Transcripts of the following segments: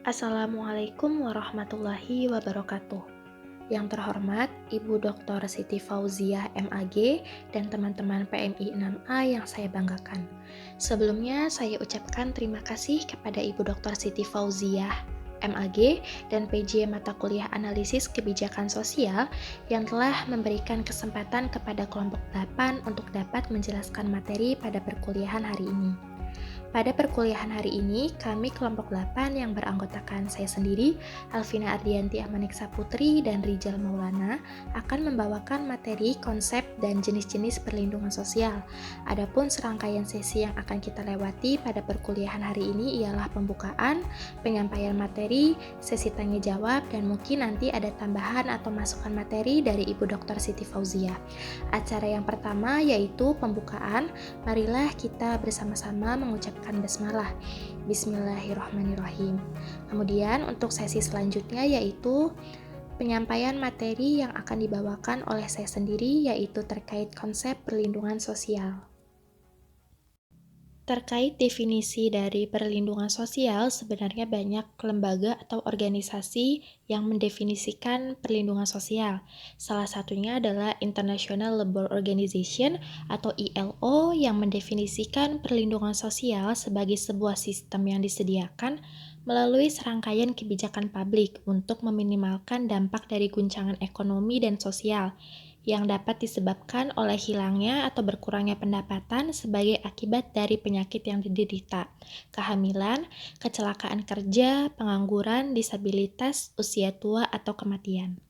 Assalamualaikum warahmatullahi wabarakatuh. Yang terhormat Ibu Dr. Siti Fauziah MAG dan teman-teman PMI 6A yang saya banggakan. Sebelumnya saya ucapkan terima kasih kepada Ibu Dr. Siti Fauziah MAG dan PJ Mata Kuliah Analisis Kebijakan Sosial yang telah memberikan kesempatan kepada kelompok 8 untuk dapat menjelaskan materi pada perkuliahan hari ini. Pada perkuliahan hari ini, kami kelompok 8 yang beranggotakan saya sendiri, Alvina Ardianti Ahmaneksa Putri, dan Rijal Maulana akan membawakan materi, konsep, dan jenis-jenis perlindungan sosial. Adapun serangkaian sesi yang akan kita lewati pada perkuliahan hari ini ialah pembukaan, penyampaian materi, sesi tanya jawab, dan mungkin nanti ada tambahan atau masukan materi dari Ibu Dr. Siti Fauziah. Acara yang pertama yaitu pembukaan. Marilah kita bersama-sama mengucapkan basmalah. Bismillahirrahmanirrahim. Kemudian untuk sesi selanjutnya yaitu penyampaian materi yang akan dibawakan oleh saya sendiri yaitu terkait konsep perlindungan sosial. Terkait definisi dari perlindungan sosial, sebenarnya banyak lembaga atau organisasi yang mendefinisikan perlindungan sosial. Salah satunya adalah International Labour Organization atau ILO yang mendefinisikan perlindungan sosial sebagai sebuah sistem yang disediakan melalui serangkaian kebijakan publik untuk meminimalkan dampak dari guncangan ekonomi dan sosial yang dapat disebabkan oleh hilangnya atau berkurangnya pendapatan sebagai akibat dari penyakit yang diderita, kehamilan, kecelakaan kerja, pengangguran, disabilitas, usia tua, atau kematian.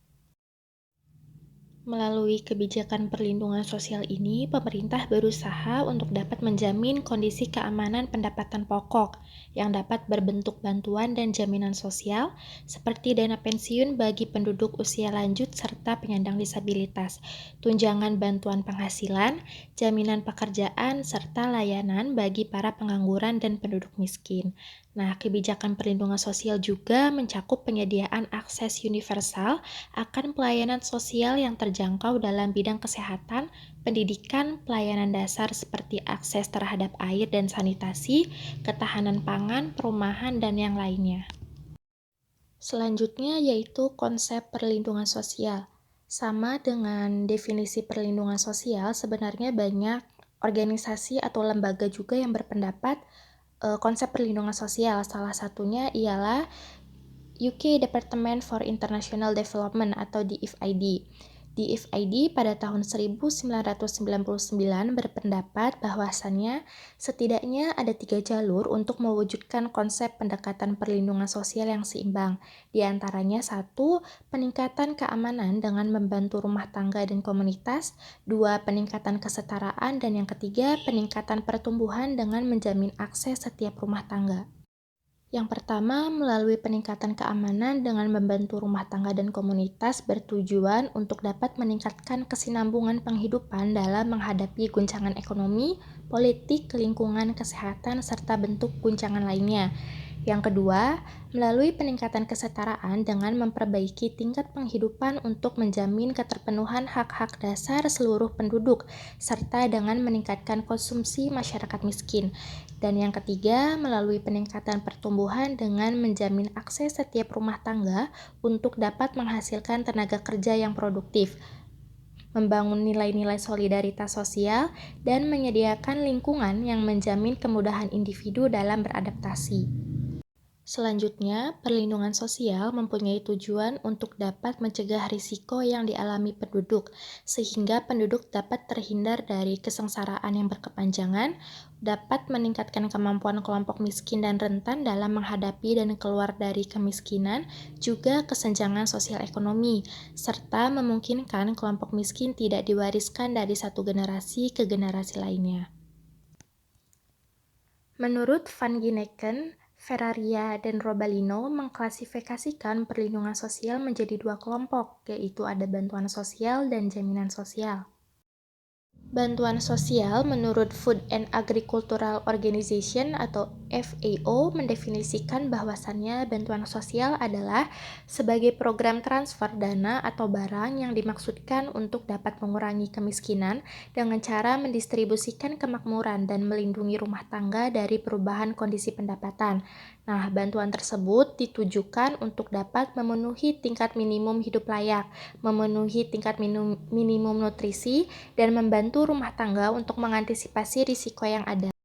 Melalui kebijakan perlindungan sosial ini, pemerintah berusaha untuk dapat menjamin kondisi keamanan pendapatan pokok yang dapat berbentuk bantuan dan jaminan sosial seperti dana pensiun bagi penduduk usia lanjut serta penyandang disabilitas, tunjangan bantuan penghasilan, jaminan pekerjaan, serta layanan bagi para pengangguran dan penduduk miskin. Nah, kebijakan perlindungan sosial juga mencakup penyediaan akses universal akan pelayanan sosial yang terjangkau dalam bidang kesehatan, pendidikan, pelayanan dasar seperti akses terhadap air dan sanitasi, ketahanan pangan, perumahan, dan yang lainnya. Selanjutnya yaitu konsep perlindungan sosial. Sama dengan definisi perlindungan sosial, sebenarnya banyak organisasi atau lembaga juga yang berpendapat konsep perlindungan sosial. Salah satunya ialah UK Department for International Development atau DFID. DFID pada tahun 1999 berpendapat bahwasannya setidaknya ada 3 jalur untuk mewujudkan konsep pendekatan perlindungan sosial yang seimbang. Di antaranya 1. Peningkatan keamanan dengan membantu rumah tangga dan komunitas, 2. Peningkatan kesetaraan, dan yang ketiga, peningkatan pertumbuhan dengan menjamin akses setiap rumah tangga. Yang pertama, melalui peningkatan keamanan dengan membantu rumah tangga dan komunitas bertujuan untuk dapat meningkatkan kesinambungan penghidupan dalam menghadapi guncangan ekonomi, politik, lingkungan, kesehatan, serta bentuk guncangan lainnya. Yang kedua, melalui peningkatan kesetaraan dengan memperbaiki tingkat penghidupan untuk menjamin keterpenuhan hak-hak dasar seluruh penduduk, serta dengan meningkatkan konsumsi masyarakat miskin. Dan yang ketiga, melalui peningkatan pertumbuhan dengan menjamin akses setiap rumah tangga untuk dapat menghasilkan tenaga kerja yang produktif, membangun nilai-nilai solidaritas sosial, dan menyediakan lingkungan yang menjamin kemudahan individu dalam beradaptasi. Selanjutnya, perlindungan sosial mempunyai tujuan untuk dapat mencegah risiko yang dialami penduduk, sehingga penduduk dapat terhindar dari kesengsaraan yang berkepanjangan, dapat meningkatkan kemampuan kelompok miskin dan rentan dalam menghadapi dan keluar dari kemiskinan, juga kesenjangan sosial ekonomi, serta memungkinkan kelompok miskin tidak diwariskan dari satu generasi ke generasi lainnya. Menurut Van Gineken, Ferraria dan Robalino mengklasifikasikan perlindungan sosial menjadi 2 kelompok, yaitu ada bantuan sosial dan jaminan sosial. Bantuan sosial menurut Food and Agricultural Organization atau FAO mendefinisikan bahwasannya bantuan sosial adalah sebagai program transfer dana atau barang yang dimaksudkan untuk dapat mengurangi kemiskinan dengan cara mendistribusikan kemakmuran dan melindungi rumah tangga dari perubahan kondisi pendapatan. Nah, bantuan tersebut ditujukan untuk dapat memenuhi tingkat minimum hidup layak, memenuhi tingkat minimum nutrisi, dan membantu rumah tangga untuk mengantisipasi risiko yang ada.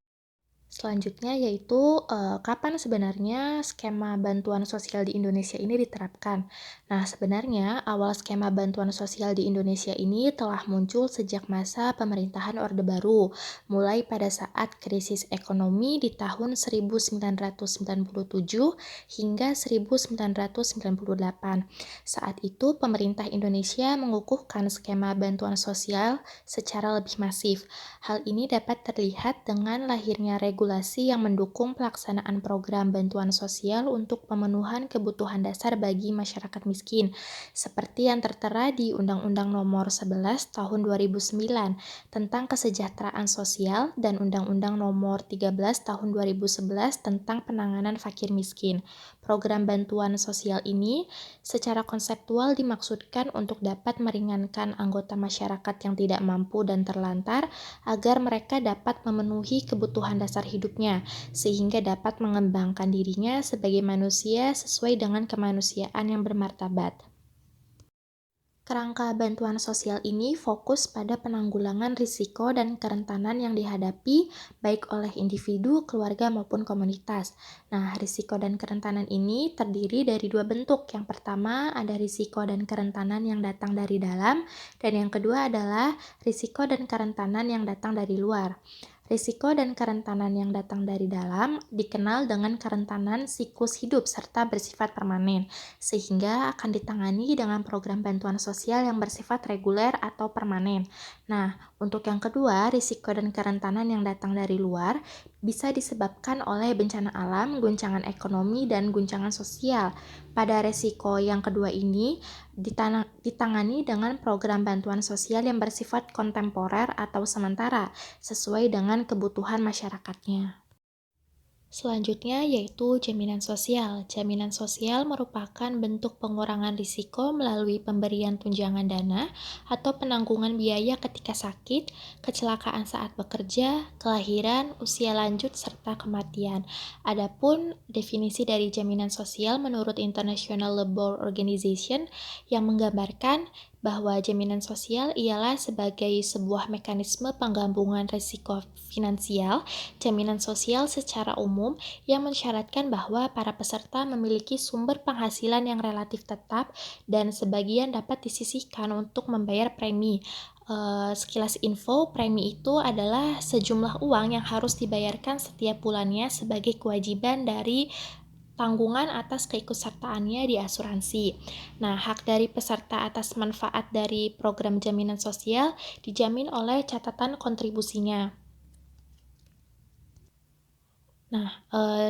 Selanjutnya yaitu, kapan sebenarnya skema bantuan sosial di Indonesia ini diterapkan. Nah, sebenarnya awal skema bantuan sosial di Indonesia ini telah muncul sejak masa pemerintahan Orde Baru, mulai pada saat krisis ekonomi di tahun 1997 hingga 1998. Saat itu pemerintah Indonesia mengukuhkan skema bantuan sosial secara lebih masif. Hal ini dapat terlihat dengan lahirnya regulasi yang mendukung pelaksanaan program bantuan sosial untuk pemenuhan kebutuhan dasar bagi masyarakat miskin, seperti yang tertera di Undang-Undang Nomor 11 Tahun 2009 tentang Kesejahteraan Sosial dan Undang-Undang Nomor 13 Tahun 2011 tentang Penanganan Fakir Miskin. Program bantuan sosial ini secara konseptual dimaksudkan untuk dapat meringankan anggota masyarakat yang tidak mampu dan terlantar agar mereka dapat memenuhi kebutuhan dasar hidupnya, sehingga dapat mengembangkan dirinya sebagai manusia sesuai dengan kemanusiaan yang bermartabat. Kerangka bantuan sosial ini fokus pada penanggulangan risiko dan kerentanan yang dihadapi baik oleh individu, keluarga, maupun komunitas. Nah, risiko dan kerentanan ini terdiri dari dua bentuk. Yang pertama ada risiko dan kerentanan yang datang dari dalam, dan yang kedua adalah risiko dan kerentanan yang datang dari luar. Risiko dan kerentanan yang datang dari dalam dikenal dengan kerentanan siklus hidup serta bersifat permanen, sehingga akan ditangani dengan program bantuan sosial yang bersifat reguler atau permanen. Nah, untuk yang kedua, risiko dan kerentanan yang datang dari luar bisa disebabkan oleh bencana alam, guncangan ekonomi, dan guncangan sosial. Pada risiko yang kedua ini, ditangani dengan program bantuan sosial yang bersifat kontemporer atau sementara, sesuai dengan kebutuhan masyarakatnya. Selanjutnya yaitu jaminan sosial. Jaminan sosial merupakan bentuk pengurangan risiko melalui pemberian tunjangan dana atau penanggungan biaya ketika sakit, kecelakaan saat bekerja, kelahiran, usia lanjut, serta kematian. Adapun definisi dari jaminan sosial menurut International Labour Organization yang menggambarkan bahwa jaminan sosial ialah sebagai sebuah mekanisme penggabungan risiko finansial, jaminan sosial secara umum yang mensyaratkan bahwa para peserta memiliki sumber penghasilan yang relatif tetap dan sebagian dapat disisihkan untuk membayar premi. Sekilas info, premi itu adalah sejumlah uang yang harus dibayarkan setiap bulannya sebagai kewajiban dari tanggungan atas keikutsertaannya di asuransi. Nah, hak dari peserta atas manfaat dari program jaminan sosial dijamin oleh catatan kontribusinya. Nah,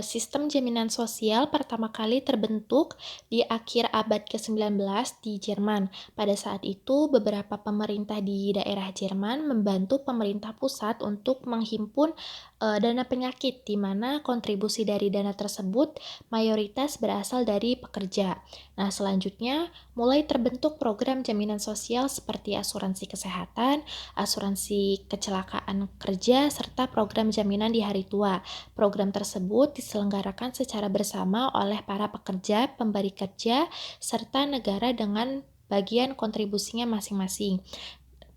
sistem jaminan sosial pertama kali terbentuk di akhir abad ke-19 di Jerman. Pada saat itu, beberapa pemerintah di daerah Jerman membantu pemerintah pusat untuk menghimpun dana penyakit, di mana kontribusi dari dana tersebut mayoritas berasal dari pekerja. Nah, selanjutnya mulai terbentuk program jaminan sosial seperti asuransi kesehatan, asuransi kecelakaan kerja, serta program jaminan di hari tua. Program tersebut diselenggarakan secara bersama oleh para pekerja, pemberi kerja, serta negara dengan bagian kontribusinya masing-masing.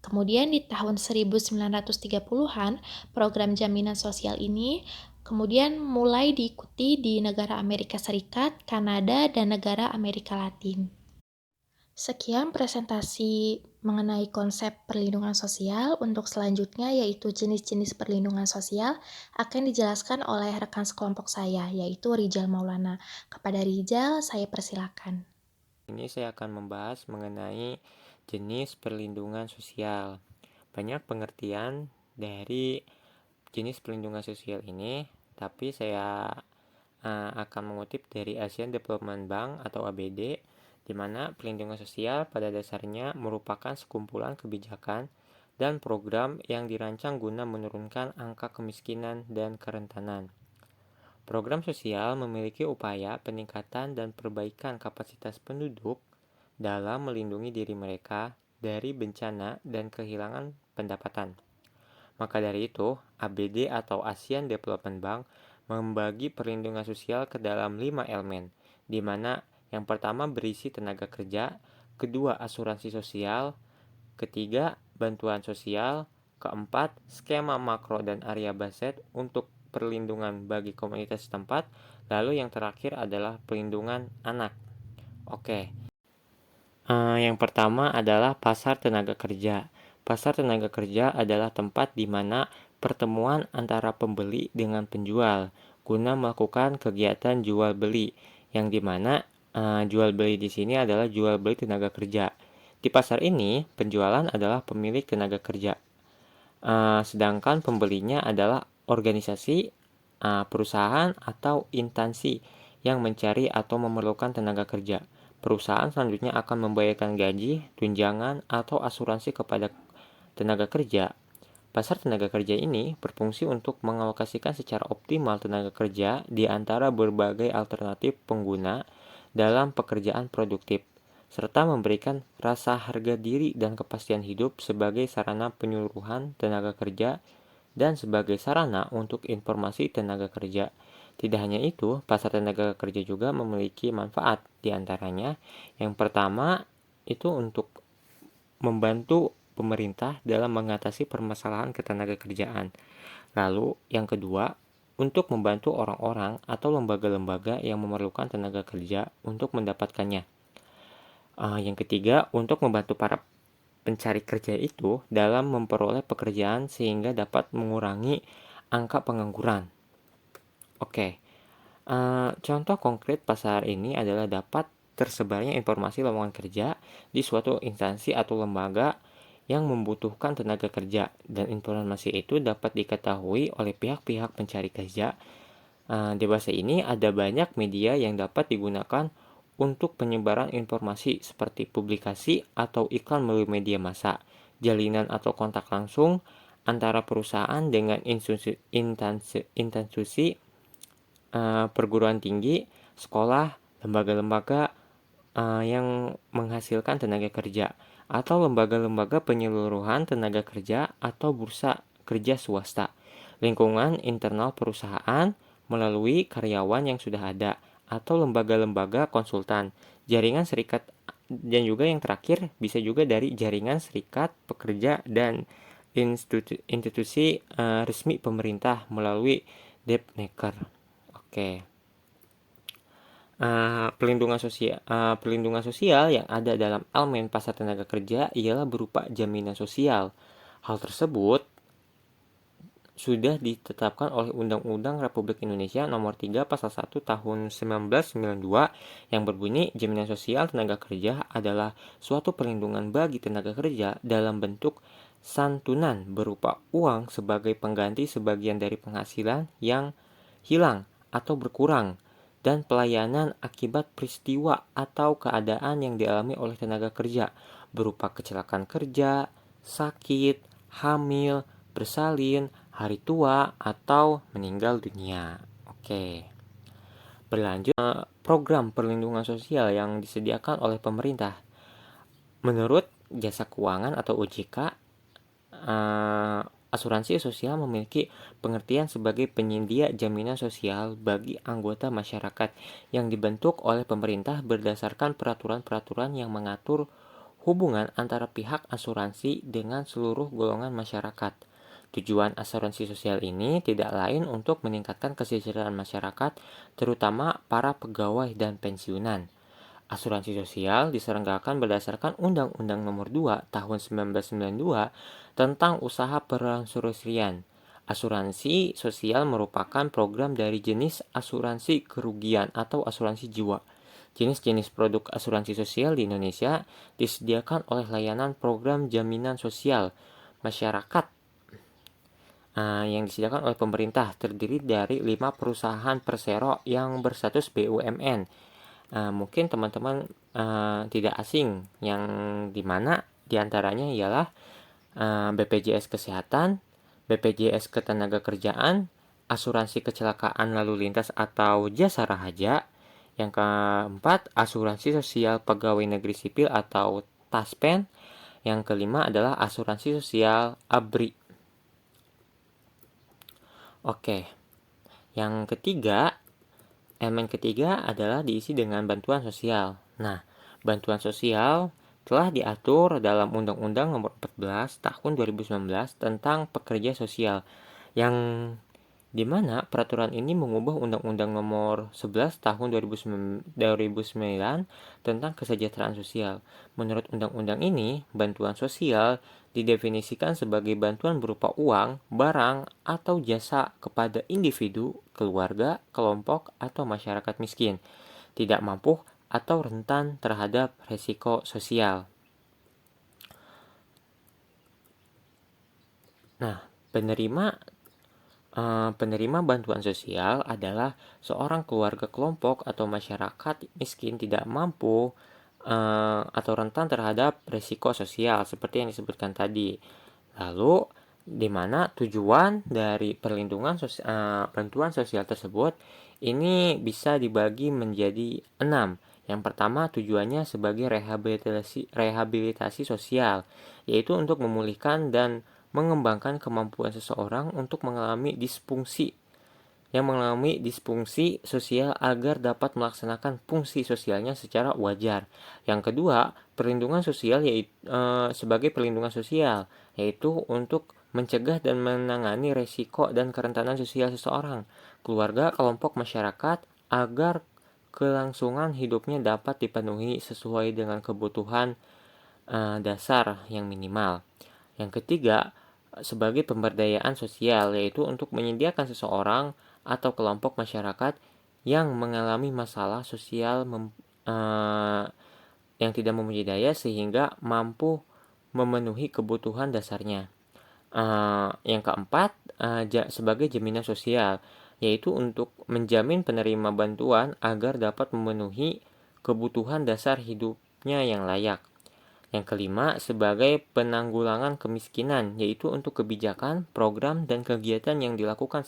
Kemudian di tahun 1930-an, program jaminan sosial ini kemudian mulai diikuti di negara Amerika Serikat, Kanada, dan negara Amerika Latin. Sekian presentasi mengenai konsep perlindungan sosial. Untuk selanjutnya yaitu jenis-jenis perlindungan sosial akan dijelaskan oleh rekan sekelompok saya, yaitu Rijal Maulana. Kepada Rijal, saya persilakan. Ini saya akan membahas mengenai jenis perlindungan sosial. Banyak pengertian dari jenis perlindungan sosial ini, tapi saya akan mengutip dari Asian Development Bank atau ABD, di mana perlindungan sosial pada dasarnya merupakan sekumpulan kebijakan dan program yang dirancang guna menurunkan angka kemiskinan dan kerentanan. Program sosial memiliki upaya peningkatan dan perbaikan kapasitas penduduk dalam melindungi diri mereka dari bencana dan kehilangan pendapatan. Maka dari itu, ABD atau Asian Development Bank membagi perlindungan sosial ke dalam 5 elemen, di mana yang pertama berisi tenaga kerja, kedua asuransi sosial, ketiga bantuan sosial, keempat skema makro dan area baset untuk perlindungan bagi komunitas setempat, lalu yang terakhir adalah perlindungan anak. Oke, yang pertama adalah pasar tenaga kerja. Pasar tenaga kerja adalah tempat di mana pertemuan antara pembeli dengan penjual guna melakukan kegiatan jual beli, yang dimana jual beli di sini adalah jual beli tenaga kerja. Di pasar ini, penjualan adalah pemilik tenaga kerja, sedangkan pembelinya adalah organisasi, perusahaan atau instansi yang mencari atau memerlukan tenaga kerja. Perusahaan selanjutnya akan membayarkan gaji, tunjangan, atau asuransi kepada tenaga kerja. Pasar tenaga kerja ini berfungsi untuk mengalokasikan secara optimal tenaga kerja di antara berbagai alternatif pengguna dalam pekerjaan produktif, serta memberikan rasa harga diri dan kepastian hidup sebagai sarana penyuluhan tenaga kerja dan sebagai sarana untuk informasi tenaga kerja. Tidak hanya itu, pasar tenaga kerja juga memiliki manfaat, di antaranya yang pertama itu untuk membantu pemerintah dalam mengatasi permasalahan ketenaga kerjaan. Lalu yang kedua, untuk membantu orang-orang atau lembaga-lembaga yang memerlukan tenaga kerja untuk mendapatkannya. Yang ketiga, untuk membantu para pencari kerja itu dalam memperoleh pekerjaan sehingga dapat mengurangi angka pengangguran. Oke, contoh konkret pasar ini adalah dapat tersebarnya informasi lowongan kerja di suatu instansi atau lembaga yang membutuhkan tenaga kerja, dan informasi itu dapat diketahui oleh pihak-pihak pencari kerja. Di bahasa ini ada banyak media yang dapat digunakan untuk penyebaran informasi seperti publikasi atau iklan melalui media massa, jalinan atau kontak langsung antara perusahaan dengan institusi perguruan tinggi, sekolah, lembaga-lembaga yang menghasilkan tenaga kerja, atau lembaga-lembaga penyeluruhan tenaga kerja atau bursa kerja swasta, lingkungan internal perusahaan melalui karyawan yang sudah ada, atau lembaga-lembaga konsultan, jaringan serikat, dan juga yang terakhir bisa juga dari jaringan serikat pekerja dan institusi resmi pemerintah melalui Depnaker. Oke. Perlindungan sosial yang ada dalam elemen pasar tenaga kerja ialah berupa jaminan sosial. Hal tersebut sudah ditetapkan oleh Undang-Undang Republik Indonesia Nomor 3 Pasal 1 Tahun 1992 yang berbunyi, jaminan sosial tenaga kerja adalah suatu perlindungan bagi tenaga kerja dalam bentuk santunan berupa uang sebagai pengganti sebagian dari penghasilan yang hilang atau berkurang, dan pelayanan akibat peristiwa atau keadaan yang dialami oleh tenaga kerja berupa kecelakaan kerja, sakit, hamil, bersalin, hari tua, atau meninggal dunia. Oke. Berlanjut, program perlindungan sosial yang disediakan oleh pemerintah. Menurut Jasa Keuangan atau OJK, asuransi sosial memiliki pengertian sebagai penyedia jaminan sosial bagi anggota masyarakat yang dibentuk oleh pemerintah berdasarkan peraturan-peraturan yang mengatur hubungan antara pihak asuransi dengan seluruh golongan masyarakat. Tujuan asuransi sosial ini tidak lain untuk meningkatkan kesejahteraan masyarakat, terutama para pegawai dan pensiunan. Asuransi sosial diselenggarakan berdasarkan Undang-Undang Nomor 2 Tahun 1992 tentang usaha perasuransian. Asuransi sosial merupakan program dari jenis asuransi kerugian atau asuransi jiwa. Jenis-jenis produk asuransi sosial di Indonesia disediakan oleh layanan program jaminan sosial masyarakat yang disediakan oleh pemerintah, terdiri dari 5 perusahaan persero yang berstatus BUMN. Mungkin teman-teman tidak asing, yang dimana diantaranya ialah BPJS Kesehatan, BPJS Ketenagakerjaan, asuransi kecelakaan lalu lintas atau jasa raharja. Yang keempat, asuransi sosial pegawai negeri sipil atau TASPEN. Yang kelima adalah asuransi sosial ABRI. Oke, yang ketiga, elemen ketiga adalah diisi dengan bantuan sosial. Nah, bantuan sosial telah diatur dalam Undang-Undang Nomor 14 Tahun 2019 tentang Pekerja Sosial, yang di mana peraturan ini mengubah Undang-Undang Nomor 11 Tahun 2009 tentang Kesejahteraan Sosial. Menurut undang-undang ini, bantuan sosial didefinisikan sebagai bantuan berupa uang, barang, atau jasa kepada individu, keluarga, kelompok, atau masyarakat miskin, tidak mampu atau rentan terhadap risiko sosial. Nah, penerima bantuan sosial adalah seorang keluarga, kelompok, atau masyarakat miskin tidak mampu atau rentan terhadap risiko sosial seperti yang disebutkan tadi. Lalu, di mana tujuan dari bantuan sosial tersebut ini bisa dibagi menjadi 6. Yang pertama, tujuannya sebagai rehabilitasi sosial, yaitu untuk memulihkan dan mengembangkan kemampuan seseorang untuk mengalami disfungsi sosial agar dapat melaksanakan fungsi sosialnya secara wajar. Yang kedua, perlindungan sosial sebagai perlindungan sosial, yaitu untuk mencegah dan menangani resiko dan kerentanan sosial seseorang, keluarga, kelompok masyarakat agar kelangsungan hidupnya dapat dipenuhi sesuai dengan kebutuhan dasar yang minimal. Yang ketiga, sebagai pemberdayaan sosial, yaitu untuk menyediakan seseorang atau kelompok masyarakat yang mengalami masalah sosial yang tidak mempunyai daya sehingga mampu memenuhi kebutuhan dasarnya. Yang keempat, sebagai jaminan sosial, yaitu untuk menjamin penerima bantuan agar dapat memenuhi kebutuhan dasar hidupnya yang layak. Yang kelima, sebagai penanggulangan kemiskinan, yaitu untuk kebijakan, program, dan kegiatan yang dilakukan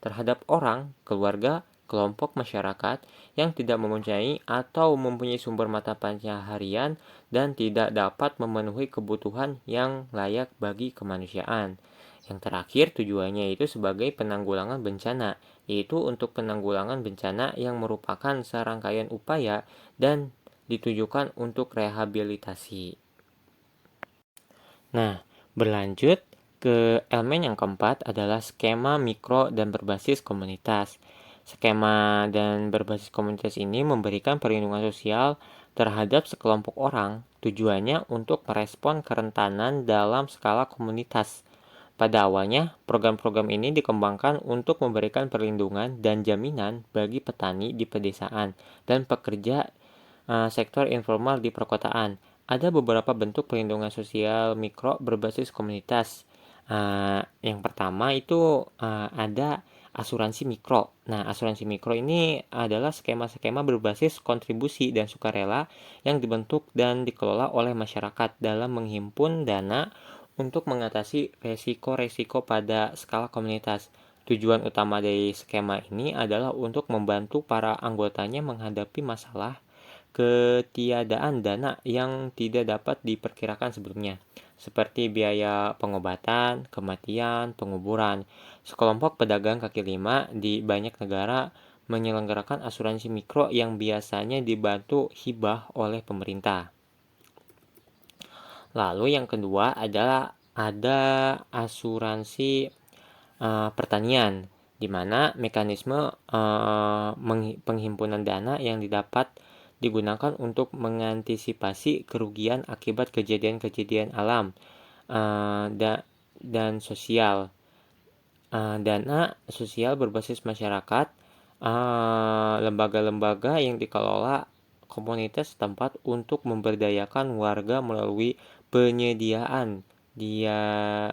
terhadap orang, keluarga, kelompok masyarakat yang tidak mempunyai atau mempunyai sumber mata pencaharian dan tidak dapat memenuhi kebutuhan yang layak bagi kemanusiaan. Yang terakhir, tujuannya itu sebagai penanggulangan bencana, yaitu untuk penanggulangan bencana yang merupakan serangkaian upaya dan ditujukan untuk rehabilitasi. Nah, berlanjut ke elemen yang keempat adalah skema mikro dan berbasis komunitas. Skema dan berbasis komunitas ini memberikan perlindungan sosial terhadap sekelompok orang, tujuannya untuk merespon kerentanan dalam skala komunitas. Pada awalnya, program-program ini dikembangkan untuk memberikan perlindungan dan jaminan bagi petani di pedesaan dan pekerja sektor informal di perkotaan. Ada beberapa bentuk perlindungan sosial mikro berbasis komunitas. Yang pertama itu ada asuransi mikro. Nah, asuransi mikro ini adalah skema-skema berbasis kontribusi dan sukarela yang dibentuk dan dikelola oleh masyarakat dalam menghimpun dana untuk mengatasi resiko-resiko pada skala komunitas. Tujuan utama dari skema ini adalah untuk membantu para anggotanya menghadapi masalah ketiadaan dana yang tidak dapat diperkirakan sebelumnya, seperti biaya pengobatan, kematian, penguburan. Sekelompok pedagang kaki lima di banyak negara menyelenggarakan asuransi mikro yang biasanya dibantu hibah oleh pemerintah. Lalu yang kedua adalah ada asuransi pertanian, di mana mekanisme penghimpunan dana yang didapat digunakan untuk mengantisipasi kerugian akibat kejadian-kejadian alam dan sosial. Dana sosial berbasis masyarakat, lembaga-lembaga yang dikelola komunitas setempat untuk memberdayakan warga melalui penyediaan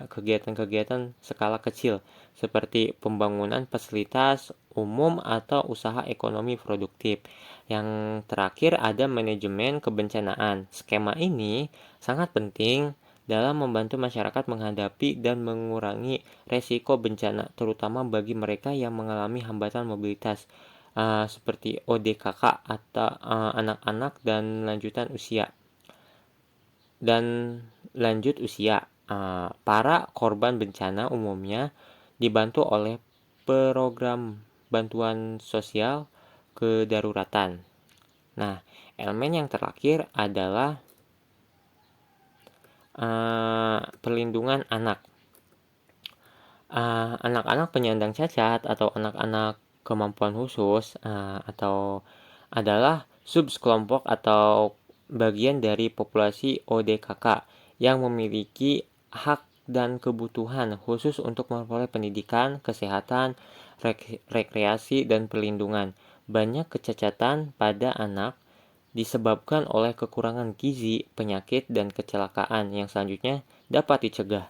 kegiatan-kegiatan skala kecil seperti pembangunan fasilitas umum atau usaha ekonomi produktif. Yang terakhir ada manajemen kebencanaan. Skema ini sangat penting dalam membantu masyarakat menghadapi dan mengurangi resiko bencana, terutama bagi mereka yang mengalami hambatan mobilitas, seperti ODKK atau anak-anak dan lanjut usia. Para korban bencana umumnya dibantu oleh program bantuan sosial kedaruratan. Nah, elemen yang terakhir adalah perlindungan anak. Anak-anak penyandang cacat atau anak-anak kemampuan khusus atau adalah subkelompok atau bagian dari populasi ODKK yang memiliki hak dan kebutuhan khusus untuk memperoleh pendidikan, kesehatan, rekreasi, dan perlindungan. Banyak kecacatan pada anak disebabkan oleh kekurangan gizi, penyakit, dan kecelakaan yang selanjutnya dapat dicegah.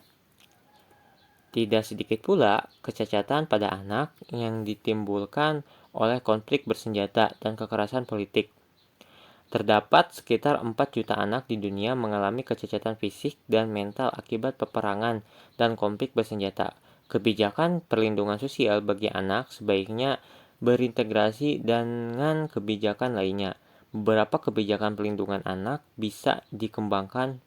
Tidak sedikit pula kecacatan pada anak yang ditimbulkan oleh konflik bersenjata dan kekerasan politik. Terdapat sekitar 4 juta anak di dunia mengalami kecacatan fisik dan mental akibat peperangan dan konflik bersenjata. Kebijakan perlindungan sosial bagi anak sebaiknya berintegrasi dengan kebijakan lainnya. Beberapa kebijakan perlindungan anak bisa dikembangkan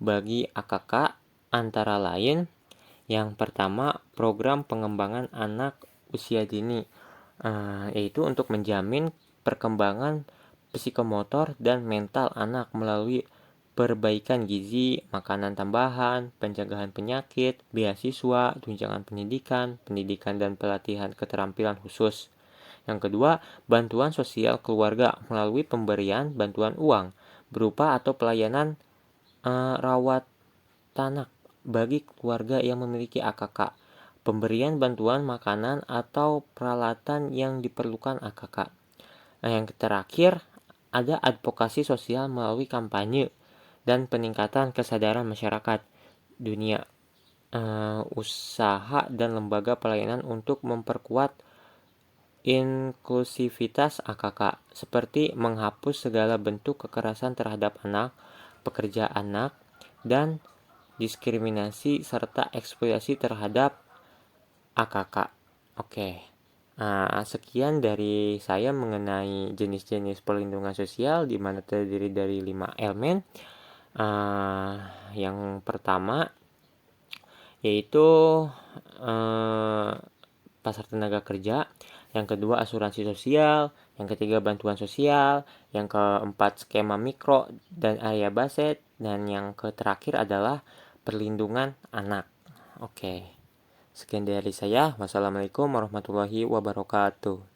bagi AKK, antara lain yang pertama, program pengembangan anak usia dini, yaitu untuk menjamin perkembangan psikomotor dan mental anak melalui perbaikan gizi, makanan tambahan, pencegahan penyakit, beasiswa, tunjangan pendidikan, pendidikan dan pelatihan keterampilan khusus. Yang kedua, bantuan sosial keluarga melalui pemberian bantuan uang berupa atau pelayanan rawat anak bagi keluarga yang memiliki AKK, pemberian bantuan makanan atau peralatan yang diperlukan AKK. Nah, yang terakhir ada advokasi sosial melalui kampanye dan peningkatan kesadaran masyarakat dunia, usaha dan lembaga pelayanan untuk memperkuat inklusivitas AKK, seperti menghapus segala bentuk kekerasan terhadap anak, pekerja anak, dan diskriminasi serta eksploitasi terhadap AKK. Oke. Sekian dari saya mengenai jenis-jenis perlindungan sosial di mana terdiri dari 5 elemen. Yang pertama yaitu pasar tenaga kerja, yang kedua asuransi sosial, yang ketiga bantuan sosial, yang keempat skema mikro dan area baset, dan yang terakhir adalah perlindungan anak. Oke, sekian dari saya. Wassalamualaikum warahmatullahi wabarakatuh.